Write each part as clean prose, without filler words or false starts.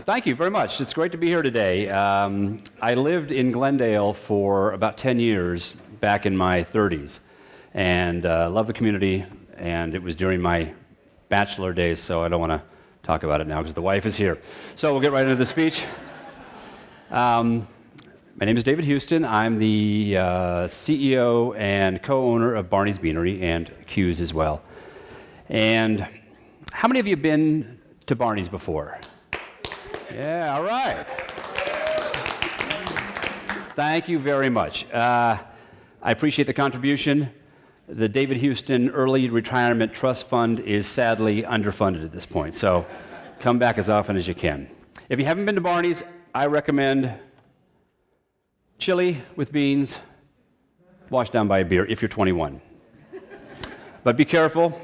Thank you very much. It's great to be here today. I lived in Glendale for about 10 years back in my 30s, and loved the community, and it was during my bachelor days, so I don't want to talk about it now because the wife is here. So we'll get right into the speech. My name is David Houston. I'm the CEO and co-owner of Barney's Beanery and Q's as well. And how many of you have been to Barney's before? Yeah, all right. Thank you very much. I appreciate the contribution. The David Houston Early Retirement Trust Fund is sadly underfunded at this point, so come back as often as you can. If you haven't been to Barney's, I recommend chili with beans, washed down by a beer if you're 21. But be careful,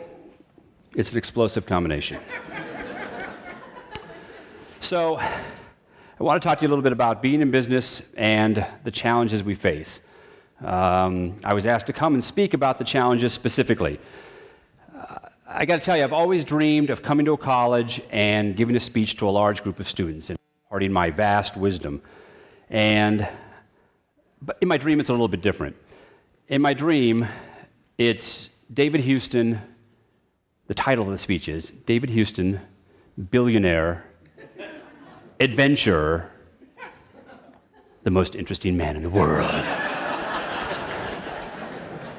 it's an explosive combination. So, I want to talk to you a little bit about being in business and the challenges we face. I was asked to come and speak about the challenges specifically. I got to tell you, I've always dreamed of coming to a college and giving a speech to a large group of students and imparting my vast wisdom. But in my dream, it's a little bit different. In my dream, it's David Houston. The title of the speech is David Houston, Billionaire, Adventurer, the most interesting man in the world.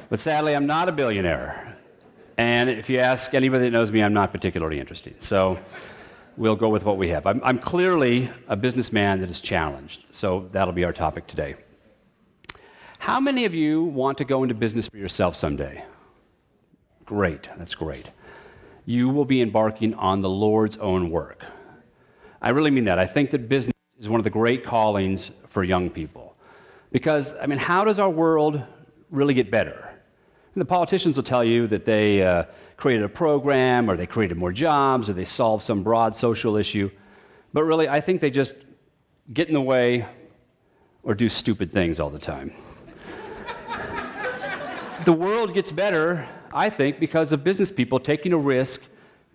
But sadly, I'm not a billionaire. And if you ask anybody that knows me, I'm not particularly interesting. So we'll go with what we have. I'm clearly a businessman that is challenged. So that'll be our topic today. How many of you want to go into business for yourself someday? Great, that's great. You will be embarking on the Lord's own work. I really mean that. I think that business is one of the great callings for young people. Because, how does our world really get better? And the politicians will tell you that they created a program, or they created more jobs, or they solved some broad social issue. But really, I think they just get in the way or do stupid things all the time. The world gets better, I think, because of business people taking a risk,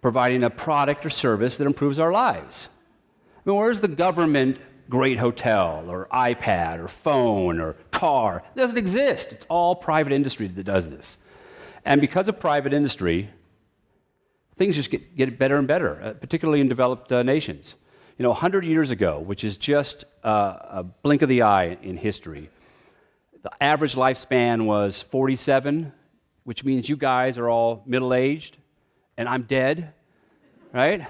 providing a product or service that improves our lives. Where's the government great hotel, or iPad, or phone, or car? It doesn't exist. It's all private industry that does this. And because of private industry, things just get better and better, particularly in developed nations. 100 years ago, which is just a blink of the eye in history, the average lifespan was 47, which means you guys are all middle-aged, and I'm dead, right?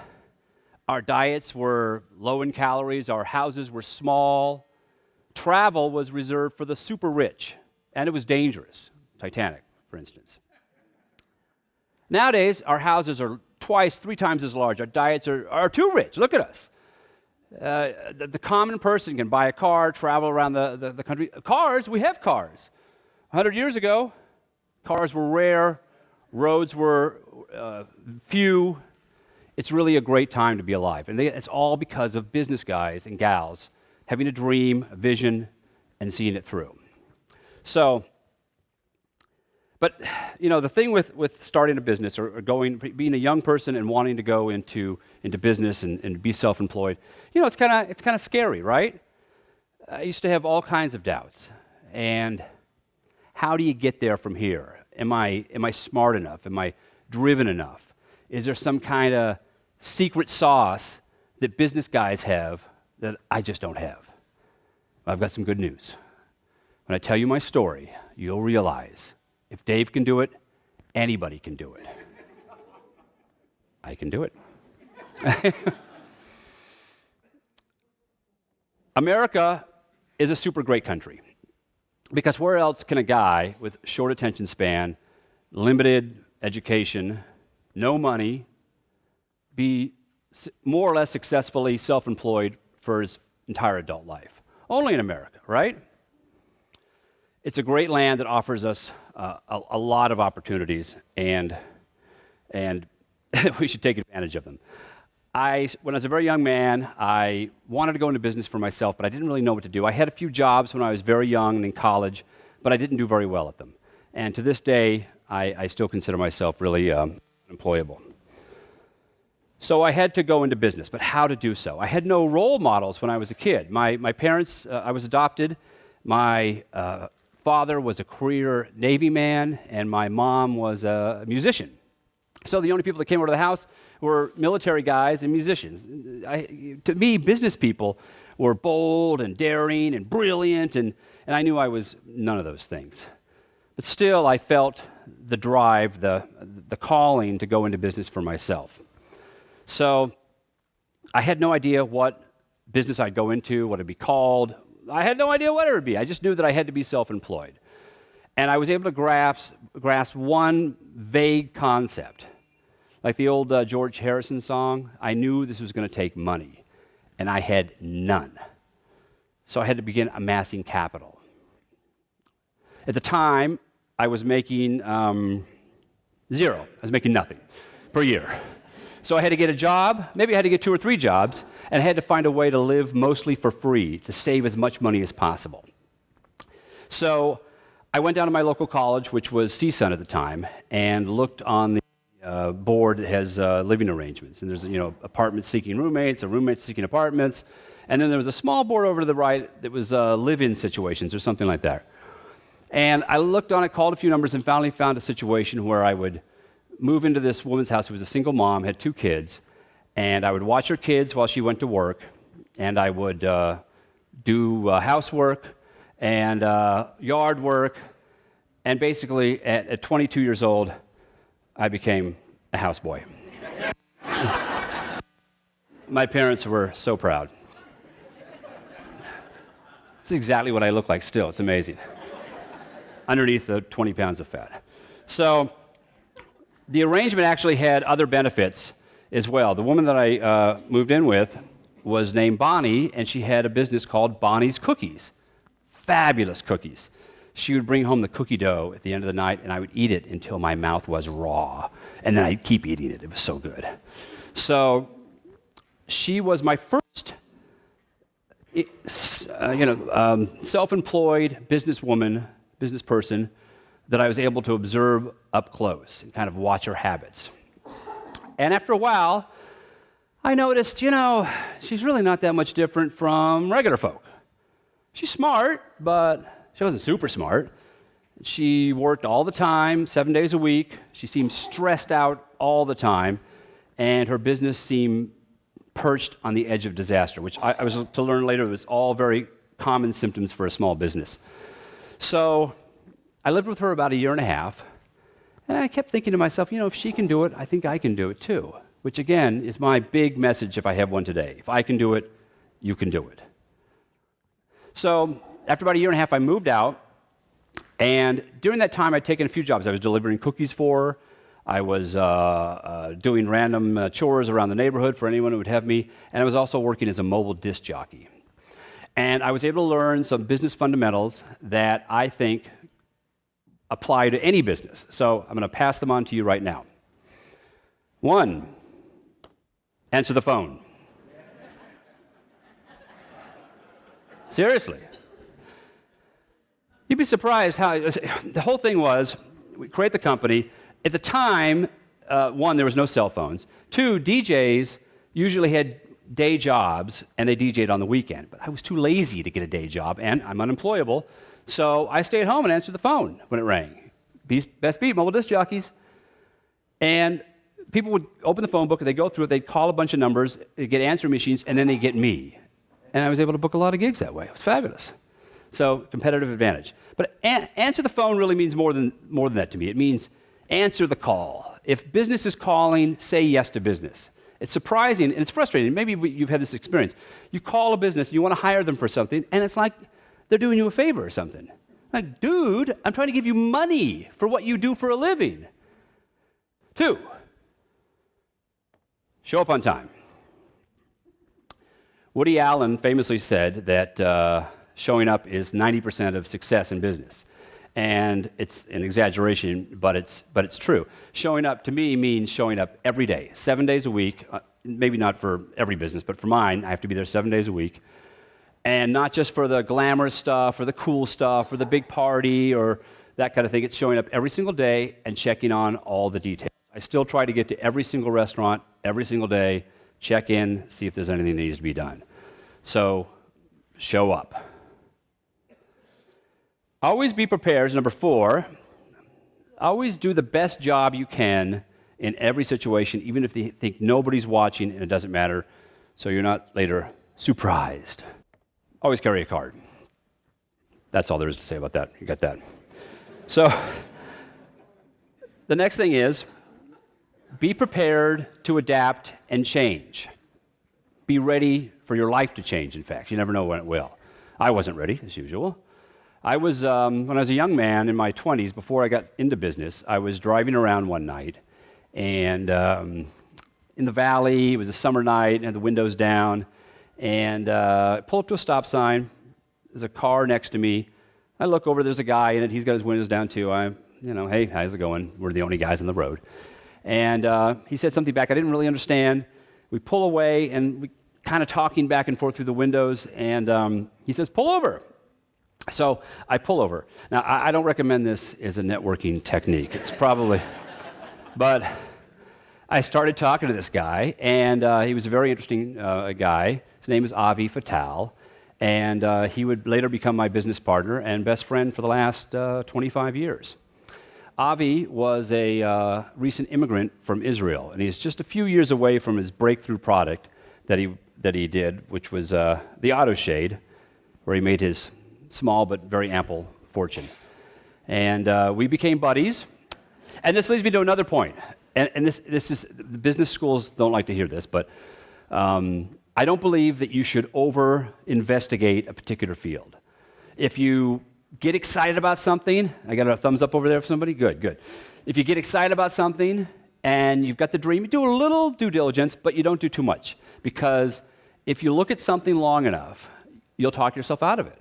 Our diets were low in calories, our houses were small, travel was reserved for the super rich, and it was dangerous. Titanic, for instance. Nowadays, our houses are twice, 3 times as large. Our diets are too rich. Look at us. The common person can buy a car, travel around the country. Cars, we have cars. 100 years ago, cars were rare, roads were few. It's really a great time to be alive. And it's all because of business guys and gals having a dream, a vision, and seeing it through. So, but, the thing with starting a business or being a young person and wanting to go into business and be self-employed, it's kind of scary, right? I used to have all kinds of doubts. And how do you get there from here? Am I smart enough? Am I driven enough? Is there some kind of secret sauce that business guys have that I just don't have? I've got some good news. When I tell you my story, you'll realize if Dave can do it, anybody can do it. I can do it. America is a super great country because where else can a guy with short attention span, limited education, no money, be more or less successfully self-employed for his entire adult life? Only in America, right? It's a great land that offers us a lot of opportunities, and we should take advantage of them. When I was a very young man, I wanted to go into business for myself, but I didn't really know what to do. I had a few jobs when I was very young and in college, but I didn't do very well at them. And to this day, I still consider myself really unemployable. So I had to go into business, but how to do so? I had no role models when I was a kid. My parents, I was adopted. My father was a career Navy man, and my mom was a musician. So the only people that came over to the house were military guys and musicians. To me, business people were bold and daring and brilliant, and I knew I was none of those things. But still, I felt the drive, the calling to go into business for myself. So I had no idea what business I'd go into, what it'd be called. I had no idea what it would be. I just knew that I had to be self-employed. And I was able to grasp one vague concept. Like the old George Harrison song, I knew this was going to take money, and I had none. So I had to begin amassing capital. At the time, I was making zero. I was making nothing per year. So I had to get a job, maybe I had to get 2 or 3 jobs, and I had to find a way to live mostly for free, to save as much money as possible. So I went down to my local college, which was CSUN at the time, and looked on the board that has living arrangements. And there's, apartments seeking roommates, or roommates seeking apartments. And then there was a small board over to the right that was live-in situations or something like that. And I looked on it, called a few numbers, and finally found a situation where I would move into this woman's house who was a single mom, had 2 kids, and I would watch her kids while she went to work, and I would do housework and yard work, and basically at 22 years old, I became a houseboy. My parents were so proud. It's exactly what I look like still. It's amazing. Underneath the 20 pounds of fat. So the arrangement actually had other benefits as well. The woman that I moved in with was named Barney, and she had a business called Bonnie's Cookies. Fabulous cookies. She would bring home the cookie dough at the end of the night, and I would eat it until my mouth was raw. And then I'd keep eating it. It was so good. So she was my first self-employed businesswoman, business person that I was able to observe up close and kind of watch her habits. And after a while, I noticed, she's really not that much different from regular folk. She's smart, but she wasn't super smart. She worked all the time, 7 days a week. She seemed stressed out all the time, and her business seemed perched on the edge of disaster, which I was to learn later was all very common symptoms for a small business. So I lived with her about 1.5 years, and I kept thinking to myself, if she can do it, I think I can do it too, which again is my big message if I have one today. If I can do it, you can do it. So after about 1.5 years, I moved out, and during that time, I'd taken a few jobs. I was delivering cookies for her. I was doing random chores around the neighborhood for anyone who would have me, and I was also working as a mobile disc jockey. And I was able to learn some business fundamentals that I think apply to any business. So I'm going to pass them on to you right now. 1, answer the phone. Seriously. You'd be surprised how the whole thing was, we create the company. At the time, 1, there was no cell phones. 2, DJs usually had day jobs, and they DJ'd on the weekend. But I was too lazy to get a day job, and I'm unemployable. So I stayed home and answered the phone when it rang. Best beat, mobile disc jockeys. And people would open the phone book, and they'd go through it, they'd call a bunch of numbers, they'd get answering machines, and then they'd get me. And I was able to book a lot of gigs that way. It was fabulous. So competitive advantage. But answer the phone really means more than that to me. It means answer the call. If business is calling, say yes to business. It's surprising, and it's frustrating. Maybe you've had this experience. You call a business, and you want to hire them for something, and it's like they're doing you a favor or something. Like, dude, I'm trying to give you money for what you do for a living. 2, show up on time. Woody Allen famously said that showing up is 90% of success in business. And it's an exaggeration, but it's true. Showing up to me means showing up every day, 7 days a week. Maybe not for every business, but for mine, I have to be there 7 days a week. And not just for the glamorous stuff or the cool stuff or the big party or that kind of thing. It's showing up every single day and checking on all the details. I still try to get to every single restaurant, every single day, check in, see if there's anything that needs to be done. So, show up. Always be prepared is number 4. Always do the best job you can in every situation, even if you think nobody's watching and it doesn't matter, so you're not later surprised. Always carry a card. That's all there is to say about that. You got that. So, the next thing is, be prepared to adapt and change. Be ready for your life to change, in fact. You never know when it will. I wasn't ready, as usual. I was, when I was a young man in my 20s, before I got into business, I was driving around one night, and in the valley, it was a summer night, and had the windows down, and I pull up to a stop sign. There's a car next to me. I look over, there's a guy in it. He's got his windows down too. Hey, how's it going? We're the only guys on the road. And he said something back I didn't really understand. We pull away, and we kind of talking back and forth through the windows, and he says, pull over. So I pull over. Now, I don't recommend this as a networking technique. It's probably, but I started talking to this guy, and he was a very interesting guy. His name is Avi Fatal, and he would later become my business partner and best friend for the last 25 years. Avi was a recent immigrant from Israel, and he's just a few years away from his breakthrough product that he did, which was the auto shade, where he made his small but very ample fortune. And we became buddies. And this leads me to another point. And this is, the business schools don't like to hear this, but I don't believe that you should over-investigate a particular field. If you get excited about something, I got a thumbs up over there for somebody? Good. If you get excited about something and you've got the dream, you do a little due diligence, but you don't do too much. Because if you look at something long enough, you'll talk yourself out of it.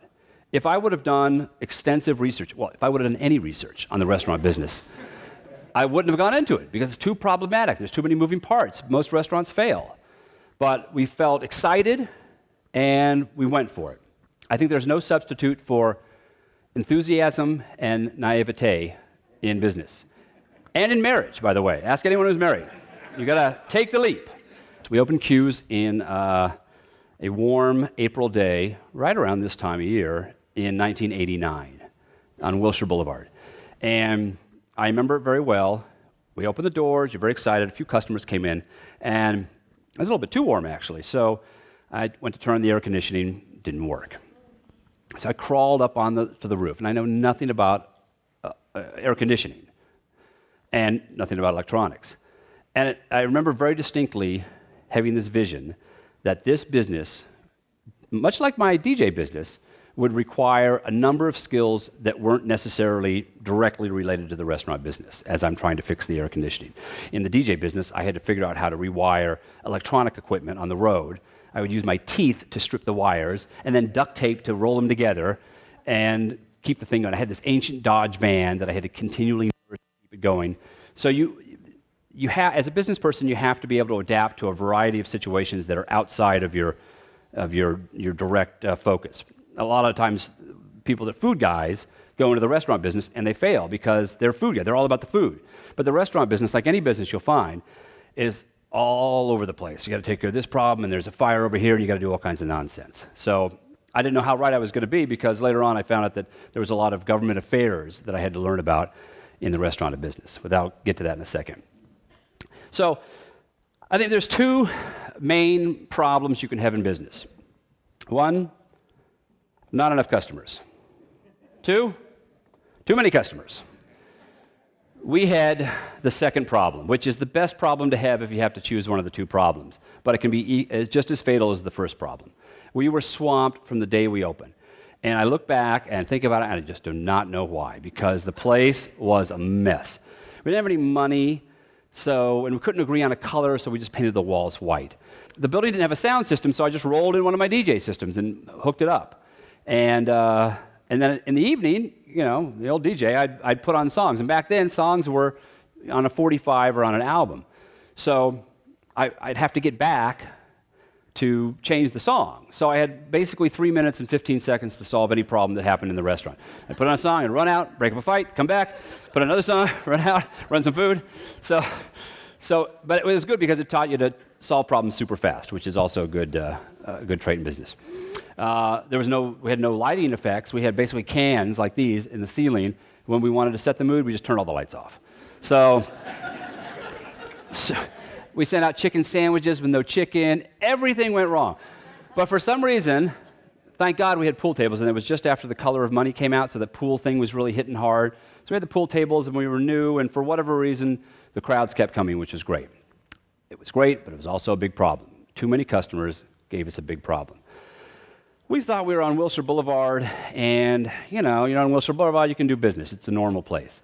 If I would have done extensive research, if I would have done any research on the restaurant business, I wouldn't have gone into it because it's too problematic. There's too many moving parts. Most restaurants fail. But we felt excited, and we went for it. I think there's no substitute for enthusiasm and naivete in business. And in marriage, by the way. Ask anyone who's married. You got to take the leap. So we opened Q's in a warm April day, right around this time of year, in 1989 on Wilshire Boulevard. And I remember it very well. We opened the doors, you're very excited, a few customers came in, and it was a little bit too warm, actually. So I went to turn on the air conditioning, didn't work. So I crawled up to the roof, and I know nothing about air conditioning and nothing about electronics. And I remember very distinctly having this vision that this business, much like my DJ business, would require a number of skills that weren't necessarily directly related to the restaurant business as I'm trying to fix the air conditioning. In the DJ business, I had to figure out how to rewire electronic equipment on the road. I would use my teeth to strip the wires and then duct tape to roll them together and keep the thing going. I had this ancient Dodge van that I had to continually keep it going. So as a business person, you have to be able to adapt to a variety of situations that are outside of your direct focus. A lot of times, people that food guys go into the restaurant business and they fail because they're food guys. They're all about the food. But the restaurant business, like any business you'll find, is all over the place. You got to take care of this problem, and there's a fire over here, and you got to do all kinds of nonsense. So I didn't know how right I was going to be because later on I found out that there was a lot of government affairs that I had to learn about in the restaurant business. But I'll get to that in a second. So I think there's two main problems you can have in business. One, not enough customers. Two, too many customers. We had the second problem, which is the best problem to have if you have to choose one of the two problems, but it can be just as fatal as the first problem. We were swamped from the day we opened. And I look back and think about it, and I just do not know why, because the place was a mess. We didn't have any money, and we couldn't agree on a color, so we just painted the walls white. The building didn't have a sound system, so I just rolled in one of my DJ systems and hooked it up. And then in the evening, the old DJ, I'd put on songs. And back then, songs were on a 45 or on an album. So I'd have to get back to change the song. So I had basically 3 minutes and 15 seconds to solve any problem that happened in the restaurant. I'd put on a song, I'd run out, break up a fight, come back, put another song, run out, run some food. But it was good because it taught you to solve problems super fast, which is also a good trait in business. We had no lighting effects. We had basically cans like these in the ceiling. When we wanted to set the mood, we just turned all the lights off. So we sent out chicken sandwiches with no chicken. Everything went wrong. But for some reason, thank God we had pool tables, and it was just after The Color of Money came out, so the pool thing was really hitting hard. So we had the pool tables, and we were new, and for whatever reason, the crowds kept coming, which was great. It was great, but it was also a big problem. Too many customers gave us a big problem. We thought we were on Wilshire Boulevard, and you're on Wilshire Boulevard, you can do business. It's a normal place.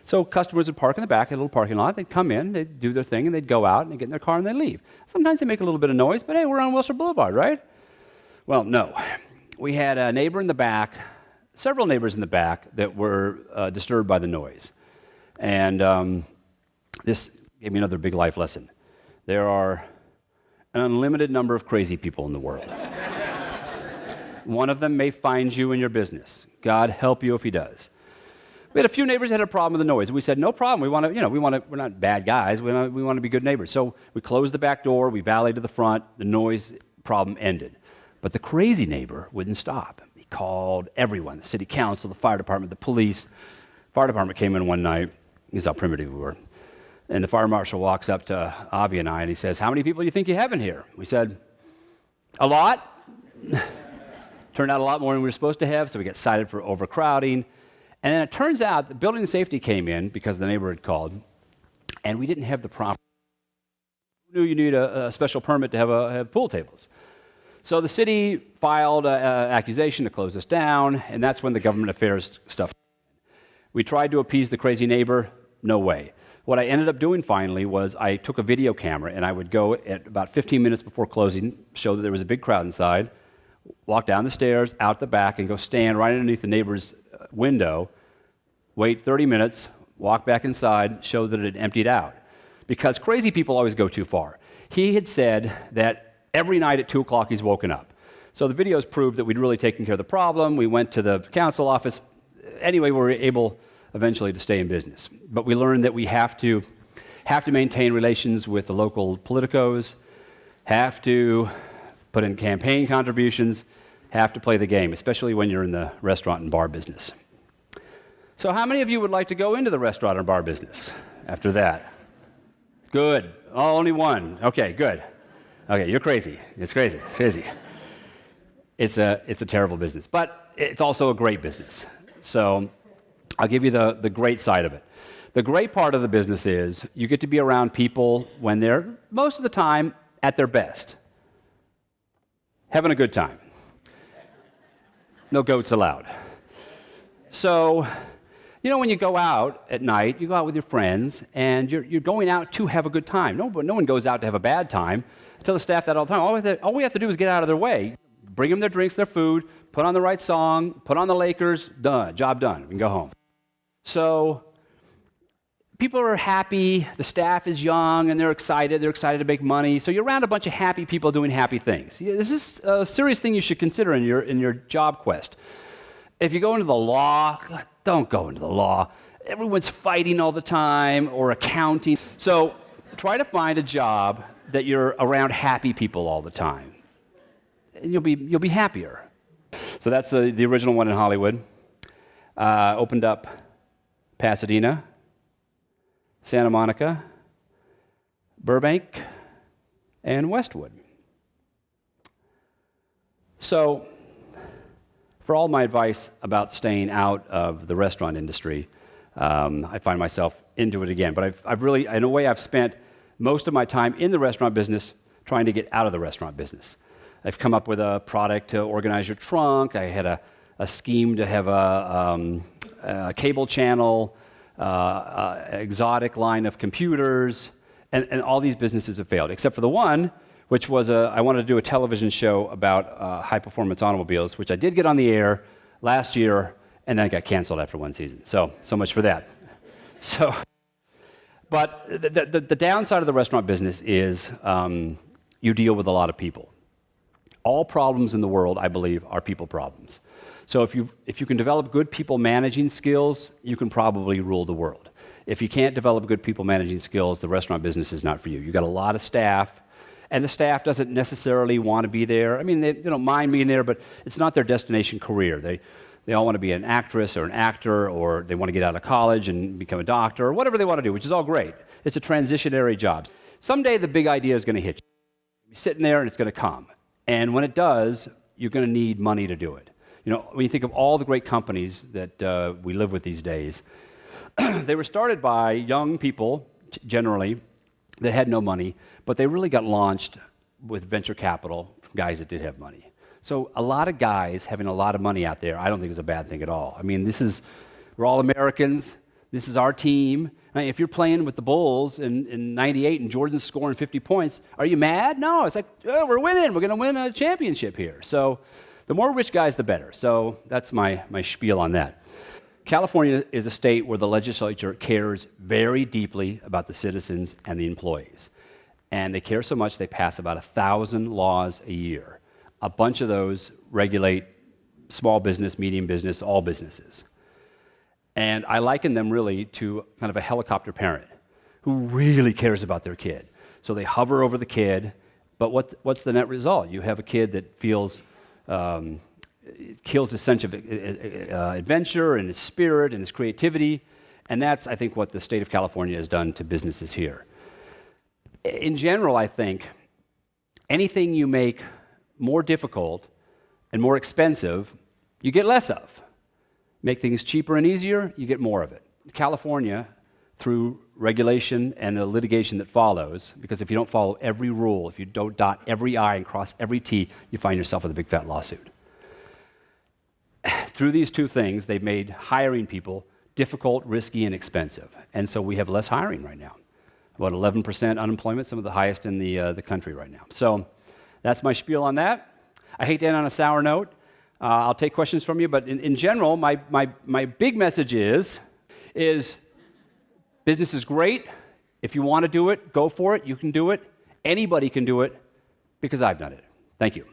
So customers would park in the back at a little parking lot. They'd come in, they'd do their thing, and they'd go out, and they'd get in their car, and they'd leave. Sometimes they make a little bit of noise, but hey, we're on Wilshire Boulevard, right? Well, no. We had a neighbor in the back, several neighbors in the back that were disturbed by the noise. And this gave me another big life lesson. There are an unlimited number of crazy people in the world. One of them may find you in your business. God help you if he does. We had a few neighbors that had a problem with the noise. We said, no problem. We're not bad guys. We want to be good neighbors. So we closed the back door. We valeted to the front. The noise problem ended. But the crazy neighbor wouldn't stop. He called everyone, the city council, the fire department, the police. Fire department came in one night. This is how primitive we were. And the fire marshal walks up to Avi and I, and he says, how many people do you think you have in here? We said, a lot. Turned out a lot more than we were supposed to have, so we got cited for overcrowding. And then it turns out the building safety came in because the neighbor had called, and we didn't have the proper. Who knew you need a special permit to have pool tables? So the city filed an accusation to close us down, and that's when the government affairs stuff. We tried to appease the crazy neighbor, no way. What I ended up doing finally was I took a video camera, and I would go at about 15 minutes before closing, show that there was a big crowd inside, walk down the stairs, out the back, and go stand right underneath the neighbor's window, wait 30 minutes, walk back inside, show that it had emptied out. Because crazy people always go too far. He had said that every night at 2 o'clock he's woken up. So the videos proved that we'd really taken care of the problem. We went to the council office. Anyway, we were able eventually to stay in business. But we learned that we have to maintain relations with the local politicos, have to put in campaign contributions, have to play the game, especially when you're in the restaurant and bar business. So how many of you would like to go into the restaurant or bar business after that? Good. Oh, only one. Okay, good. Okay, you're crazy. It's crazy. It's crazy. It's a terrible business, but it's also a great business. So I'll give you the great side of it. The great part of the business is you get to be around people when they're, most of the time, at their best. Having a good time. No goats allowed. So, when you go out at night, you go out with your friends, and you're going out to have a good time. No one goes out to have a bad time. I tell the staff that all the time. All we have to do is get out of their way, bring them their drinks, their food, put on the right song, put on the Lakers, done, job done, we can go home. So people are happy, the staff is young, and they're excited to make money. So you're around a bunch of happy people doing happy things. This is a serious thing you should consider in your job quest. If you go into the law, don't go into the law. Everyone's fighting all the time, or accounting. So try to find a job that you're around happy people all the time. And you'll be happier. So that's the original one in Hollywood. Opened up Pasadena, Santa Monica, Burbank, and Westwood. So, for all my advice about staying out of the restaurant industry, I find myself into it again. But I've really, in a way, I've spent most of my time in the restaurant business trying to get out of the restaurant business. I've come up with a product to organize your trunk. I had a scheme to have a cable channel, exotic line of computers, and all these businesses have failed, except for the one, which was I wanted to do a television show about high-performance automobiles, which I did get on the air last year, and then it got canceled after one season. So much for that. But the downside of the restaurant business is you deal with a lot of people. All problems in the world, I believe, are people problems. So if you can develop good people managing skills, you can probably rule the world. If you can't develop good people managing skills, the restaurant business is not for you. You've got a lot of staff, and the staff doesn't necessarily want to be there. I mean, they don't mind being there, but it's not their destination career. They all want to be an actress or an actor, or they want to get out of college and become a doctor, or whatever they want to do, which is all great. It's a transitionary job. Someday the big idea is going to hit you. You're sitting there and it's going to come. And when it does, you're going to need money to do it. You know, when you think of all the great companies that we live with these days, they were started by young people, generally, that had no money, but they really got launched with venture capital from guys that did have money. So a lot of guys having a lot of money out there, I don't think is a bad thing at all. I mean, we're all Americans. This is our team. I mean, if you're playing with the Bulls in '98 and Jordan's scoring 50 points, are you mad? No, it's like, oh, we're winning. We're going to win a championship here. So the more rich guys, the better. So that's my spiel on that. California is a state where the legislature cares very deeply about the citizens and the employees. And they care so much they pass about 1,000 laws a year. A bunch of those regulate small business, medium business, all businesses. And I liken them really to kind of a helicopter parent who really cares about their kid. So they hover over the kid, but what's the net result? You have a kid that feels, kills his sense of adventure and his spirit and his creativity, and that's, I think, what the state of California has done to businesses here. In general, I think anything you make more difficult and more expensive, you get less of. Make things cheaper and easier, you get more of it. California, through regulation and the litigation that follows, because if you don't follow every rule, if you don't dot every I and cross every T, you find yourself with a big fat lawsuit. Through these two things, they've made hiring people difficult, risky, and expensive. And so we have less hiring right now. About 11% unemployment, some of the highest in the country right now. So that's my spiel on that. I hate to end on a sour note. I'll take questions from you, but in general, my big message is business is great. If you want to do it, go for it. You can do it. Anybody can do it because I've done it. Thank you.